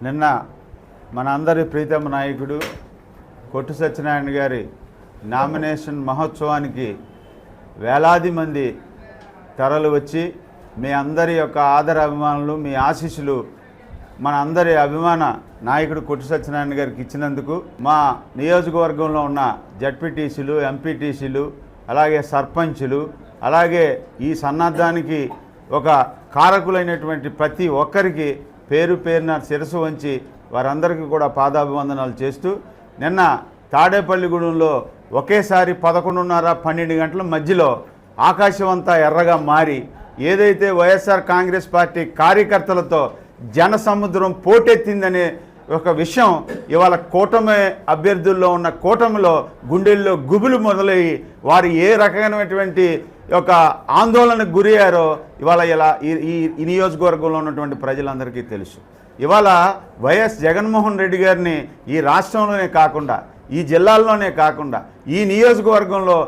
నిన్న మన అందరి ప్రీతమ నాయకుడు కొట్టు సత్యనారాయణ గారి నామినేషన్ మహోత్సవానికి వేలాది మంది తరలి వచ్చి మీ అందరి యొక్క ఆదర అభిమానులు, మీ ఆశీస్సులు మన అందరి అభిమాన నాయకుడు కొట్టు సత్యనారాయణ గారికి ఇచ్చినందుకు మా నియోజకవర్గంలో ఉన్న జడ్పీటీసీలు, ఎంపీటీసీలు, అలాగే సర్పంచులు, అలాగే ఈ సన్నద్ధానికి ఒక కారకులైనటువంటి ప్రతి ఒక్కరికి పేరు పేరున శిరసు వంచి వారందరికీ కూడా పాదాభివందనాలు చేస్తూ, నిన్న తాడేపల్లిగూడెంలో ఒకేసారి 11:30-12 గంటల మధ్యలో ఆకాశం అంతా ఎర్రగా మారి ఏదైతే వైఎస్ఆర్ కాంగ్రెస్ పార్టీ కార్యకర్తలతో జన సముద్రం పోటెత్తిందనే ఒక విషయం ఇవాళ కూటమి అభ్యర్థుల్లో ఉన్న కూటమిలో గుండెల్లో గుబులు మొదలయ్యి వారు ఏ రకమైనటువంటి ఒక ఆందోళనకు గురయ్యారో ఇవాళ ఈ నియోజకవర్గంలో ఉన్నటువంటి ప్రజలందరికీ తెలుసు. ఇవాళ వైఎస్ జగన్మోహన్ రెడ్డి గారిని ఈ రాష్ట్రంలోనే కాకుండా, ఈ జిల్లాల్లోనే కాకుండా, ఈ నియోజకవర్గంలో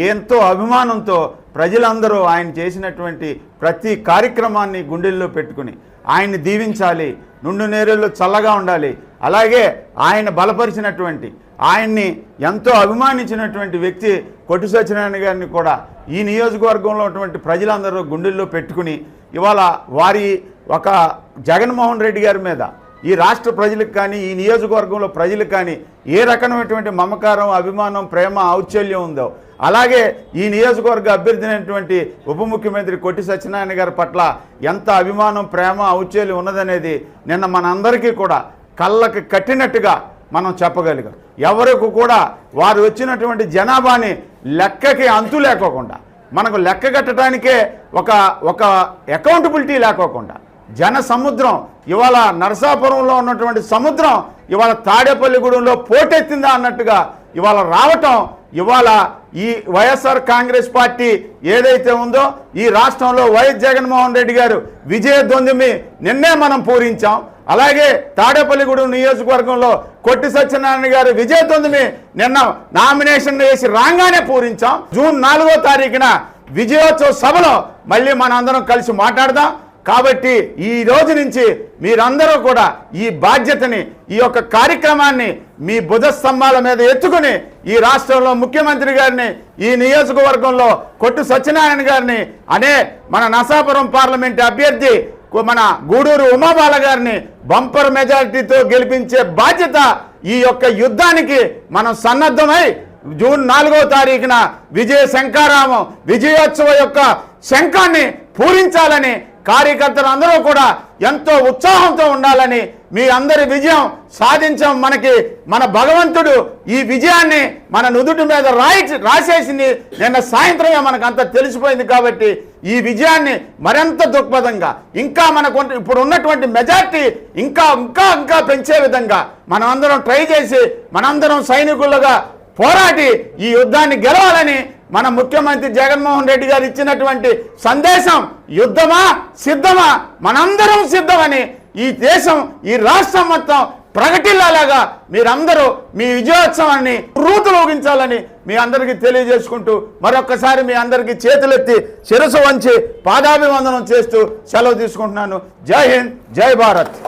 ఎంతో అభిమానంతో ప్రజలందరూ ఆయన చేసినటువంటి ప్రతి కార్యక్రమాన్ని గుండెల్లో పెట్టుకుని ఆయన్ని దీవించాలి, నుండు నేరేళ్ళు చల్లగా ఉండాలి. అలాగే ఆయన బలపరిచినటువంటి, ఆయన్ని ఎంతో అభిమానించినటువంటి వ్యక్తి కొట్టు సత్యనారాయణ గారిని కూడా ఈ నియోజకవర్గంలో ఉన్నటువంటి ప్రజలందరూ గుండెల్లో పెట్టుకుని ఇవాళ వారి ఒక జగన్మోహన్ రెడ్డి గారి మీద ఈ రాష్ట్ర ప్రజలకు కానీ, ఈ నియోజకవర్గంలో ప్రజలకు కానీ ఏ రకమైనటువంటి మమకారం, అభిమానం, ప్రేమ, ఔత్సల్యం ఉందో, అలాగే ఈ నియోజకవర్గ అభ్యర్థి అయినటువంటి ఉప ముఖ్యమంత్రి కొట్టు సత్యనారాయణ గారి పట్ల ఎంత అభిమానం, ప్రేమ, ఔత్సల్యం ఉన్నదనేది నిన్న మనందరికీ కూడా కళ్ళకి కట్టినట్టుగా మనం చెప్పగలిగాం. ఎవరికి కూడా వారు వచ్చినటువంటి జనాభాని లెక్కకి అంతు లేకోకుండా, మనకు లెక్క కట్టడానికే ఒక అకౌంటబిలిటీ లేకోకుండా జన సముద్రం ఇవాళ నరసాపురంలో ఉన్నటువంటి సముద్రం ఇవాళ తాడేపల్లిగూడెంలో పోటెత్తిందా అన్నట్టుగా ఇవాళ రావటం, ఇవాళ ఈ వైఎస్ఆర్ కాంగ్రెస్ పార్టీ ఏదైతే ఉందో ఈ రాష్ట్రంలో వైఎస్ జగన్మోహన్ రెడ్డి గారు విజయ దొందిమి నిన్నే మనం పూరించాం. అలాగే తాడేపల్లిగూడెం నియోజకవర్గంలో కొట్టు సత్యనారాయణ గారు విజయ దొందిమి నిన్న నామినేషన్ వేసి రాగానే పూరించాం. జూన్ 4వ తారీఖున విజయోత్సవ సభలో మళ్ళీ మనందరం కలిసి మాట్లాడదాం. కాబట్టి ఈ రోజు నుంచి మీరందరూ కూడా ఈ బాధ్యతని, ఈ యొక్క కార్యక్రమాన్ని మీ భుజ స్తంభాల మీద ఎత్తుకుని ఈ రాష్ట్రంలో ముఖ్యమంత్రి గారిని, ఈ నియోజకవర్గంలో కొట్టు సత్యనారాయణ గారిని అనే మన నరసాపురం పార్లమెంట్ అభ్యర్థి మన గూడూరు ఉమాబాల గారిని బంపర్ మెజారిటీతో గెలిపించే బాధ్యత ఈ యొక్క యుద్ధానికి మనం సన్నద్ధమై జూన్ 4వ తారీఖున విజయ శంఖారామం, విజయోత్సవ యొక్క శంఖాన్ని పూరించాలని కార్యకర్తలు అందరూ కూడా ఎంతో ఉత్సాహంతో ఉండాలని, మీ అందరి విజయం సాధించాం. మన భగవంతుడు ఈ విజయాన్ని మన నుదుటి మీద రాసేసింది నిన్న సాయంత్రమే మనకంతా తెలిసిపోయింది. కాబట్టి ఈ విజయాన్ని మరింత దృక్పథంగా ఇంకా మనకు ఇప్పుడు ఉన్నటువంటి మెజార్టీ ఇంకా ఇంకా ఇంకా పెంచే విధంగా మనం అందరం ట్రై చేసి మనందరం సైనికులుగా పోరాటి ఈ యుద్ధాన్ని గెలవాలని మన ముఖ్యమంత్రి జగన్మోహన్ రెడ్డి గారు ఇచ్చినటువంటి సందేశం యుద్ధమా సిద్ధమా, మనందరం సిద్ధమని ఈ దేశం, ఈ రాష్ట్రం మొత్తం ప్రకటిల్లాగా మీరందరూ మీ విజయోత్సవాన్ని రూతులోగించాలని మీ అందరికీ తెలియజేసుకుంటూ మరొక్కసారి మీ అందరికీ చేతులెత్తి శిరసు వంచి పాదాభివందనం చేస్తూ సెలవు తీసుకుంటున్నాను. జై హింద్, జై భారత్.